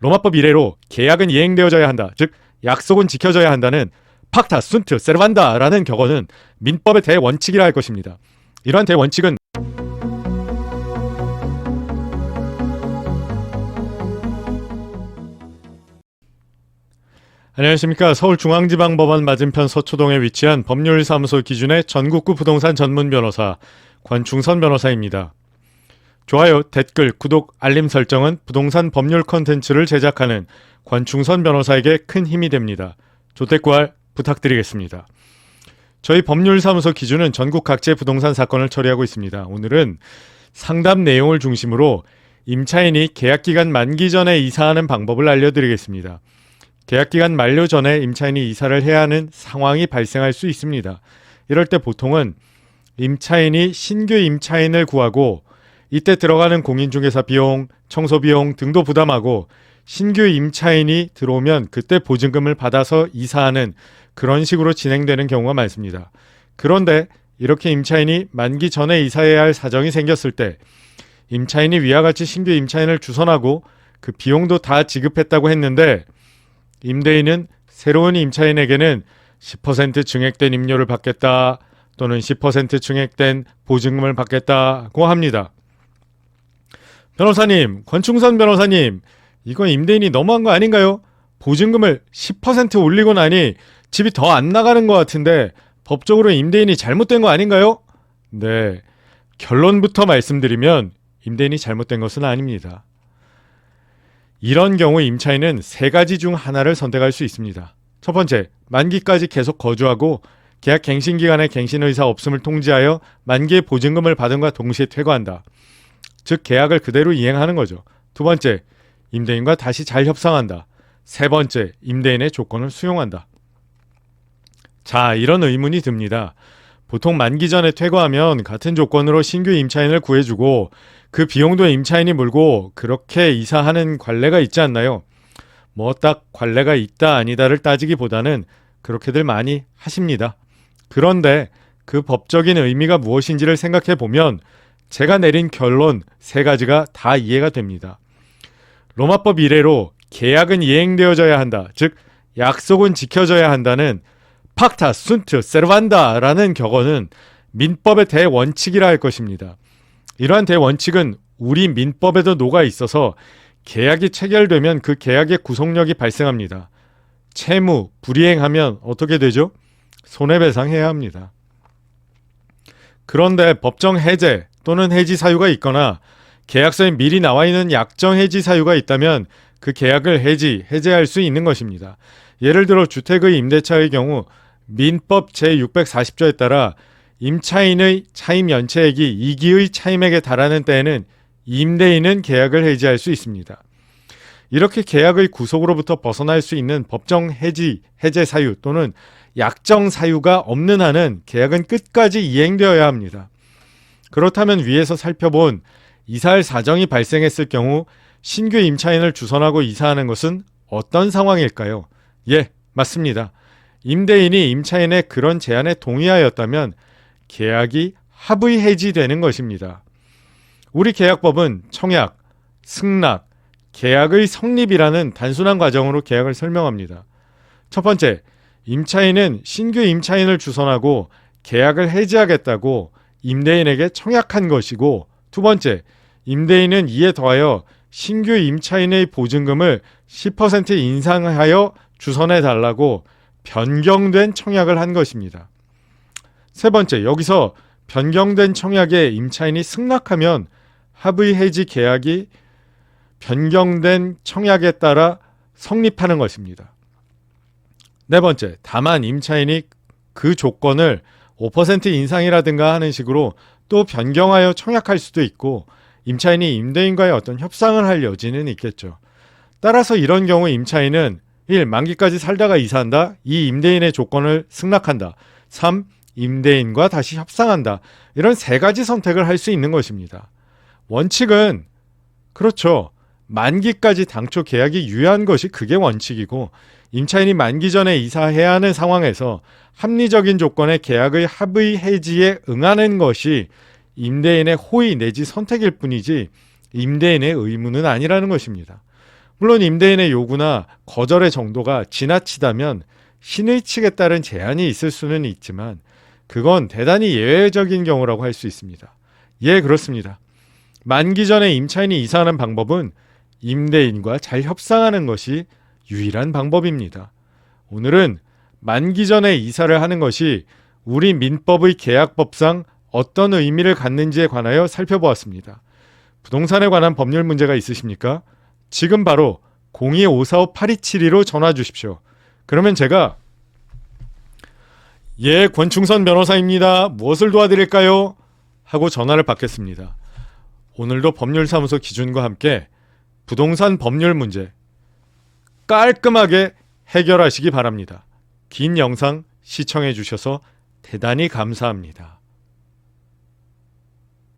로마법 이래로 계약은 이행되어져야 한다, 즉 약속은 지켜져야 한다는 팍타 순트 세르반다라는 격언은 민법의 대원칙이라 할 것입니다. 이러한 대원칙은 안녕하십니까. 서울중앙지방법원 맞은편 서초동에 위치한 법률사무소 기준의 전국구 부동산 전문 변호사 권충선 변호사입니다. 좋아요, 댓글, 구독, 알림 설정은 부동산 법률 콘텐츠를 제작하는 권충선 변호사에게 큰 힘이 됩니다. 조댓구알 부탁드리겠습니다. 저희 법률사무소 기준은 전국 각지의 부동산 사건을 처리하고 있습니다. 오늘은 상담 내용을 중심으로 임차인이 계약기간 만기 전에 이사하는 방법을 알려드리겠습니다. 계약기간 만료 전에 임차인이 이사를 해야 하는 상황이 발생할 수 있습니다. 이럴 때 보통은 임차인이 신규 임차인을 구하고 이때 들어가는 공인중개사 비용, 청소 비용 등도 부담하고 신규 임차인이 들어오면 그때 보증금을 받아서 이사하는 그런 식으로 진행되는 경우가 많습니다. 그런데 이렇게 임차인이 만기 전에 이사해야 할 사정이 생겼을 때 임차인이 위와 같이 신규 임차인을 주선하고 그 비용도 다 지급했다고 했는데 임대인은 새로운 임차인에게는 10% 증액된 임료를 받겠다 또는 10% 증액된 보증금을 받겠다고 합니다. 변호사님, 권충선 변호사님, 이거 임대인이 너무한 거 아닌가요? 보증금을 10% 올리고 나니 집이 더 안 나가는 것 같은데 법적으로 임대인이 잘못된 거 아닌가요? 네, 결론부터 말씀드리면 임대인이 잘못된 것은 아닙니다. 이런 경우 임차인은 세 가지 중 하나를 선택할 수 있습니다. 첫 번째, 만기까지 계속 거주하고 계약 갱신 기간에 갱신 의사 없음을 통지하여 만기의 보증금을 받음과 동시에 퇴거한다. 즉 계약을 그대로 이행하는 거죠. 두 번째, 임대인과 다시 잘 협상한다. 세 번째, 임대인의 조건을 수용한다. 자, 이런 의문이 듭니다. 보통 만기 전에 퇴거하면 같은 조건으로 신규 임차인을 구해주고 그 비용도 임차인이 물고 그렇게 이사하는 관례가 있지 않나요? 뭐 딱 관례가 있다 아니다를 따지기보다는 그렇게들 많이 하십니다. 그런데 그 법적인 의미가 무엇인지를 생각해 보면 제가 내린 결론 세 가지가 다 이해가 됩니다. 로마법 이래로 계약은 이행되어져야 한다, 즉 약속은 지켜져야 한다는 팍타 순트 세르반다라는 격언은 민법의 대원칙이라 할 것입니다. 이러한 대원칙은 우리 민법에도 녹아 있어서 계약이 체결되면 그 계약의 구속력이 발생합니다. 채무, 불이행하면 어떻게 되죠? 손해배상해야 합니다. 그런데 법정 해제 또는 해지 사유가 있거나 계약서에 미리 나와 있는 약정 해지 사유가 있다면 그 계약을 해제할 수 있는 것입니다. 예를 들어 주택의 임대차의 경우 민법 제640조에 따라 임차인의 차임 연체액이 2기의 차임액에 달하는 때에는 임대인은 계약을 해지할 수 있습니다. 이렇게 계약의 구속으로부터 벗어날 수 있는 법정 해제 사유 또는 약정 사유가 없는 한은 계약은 끝까지 이행되어야 합니다. 그렇다면 위에서 살펴본 이사할 사정이 발생했을 경우 신규 임차인을 주선하고 이사하는 것은 어떤 상황일까요? 예, 맞습니다. 임대인이 임차인의 그런 제안에 동의하였다면 계약이 합의 해지되는 것입니다. 우리 계약법은 청약, 승낙, 계약의 성립이라는 단순한 과정으로 계약을 설명합니다. 첫 번째, 임차인은 신규 임차인을 주선하고 계약을 해지하겠다고 임대인에게 청약한 것이고, 두 번째, 임대인은 이에 더하여 신규 임차인의 보증금을 10% 인상하여 주선해달라고 변경된 청약을 한 것입니다. 세 번째, 여기서 변경된 청약에 임차인이 승낙하면 합의 해지 계약이 변경된 청약에 따라 성립하는 것입니다. 네 번째, 다만 임차인이 그 조건을 5% 인상이라든가 하는 식으로 또 변경하여 청약할 수도 있고 임차인이 임대인과의 어떤 협상을 할 여지는 있겠죠. 따라서 이런 경우 임차인은 1. 만기까지 살다가 이사한다. 2. 임대인의 조건을 승낙한다. 3. 임대인과 다시 협상한다. 이런 세 가지 선택을 할 수 있는 것입니다. 원칙은 그렇죠. 만기까지 당초 계약이 유효한 것이 그게 원칙이고 임차인이 만기 전에 이사해야 하는 상황에서 합리적인 조건의 계약의 합의 해지에 응하는 것이 임대인의 호의 내지 선택일 뿐이지 임대인의 의무는 아니라는 것입니다. 물론 임대인의 요구나 거절의 정도가 지나치다면 신의 측에 따른 제한이 있을 수는 있지만 그건 대단히 예외적인 경우라고 할 수 있습니다. 예, 그렇습니다. 만기 전에 임차인이 이사하는 방법은 임대인과 잘 협상하는 것이 유일한 방법입니다. 오늘은 만기 전에 이사를 하는 것이 우리 민법의 계약법상 어떤 의미를 갖는지에 관하여 살펴보았습니다. 부동산에 관한 법률 문제가 있으십니까? 지금 바로 02-545-8272로 전화 주십시오. 그러면 제가 예, 권충선 변호사입니다. 무엇을 도와드릴까요? 하고 전화를 받겠습니다. 오늘도 법률사무소 기준과 함께 부동산 법률 문제 깔끔하게 해결하시기 바랍니다. 긴 영상 시청해 주셔서 대단히 감사합니다.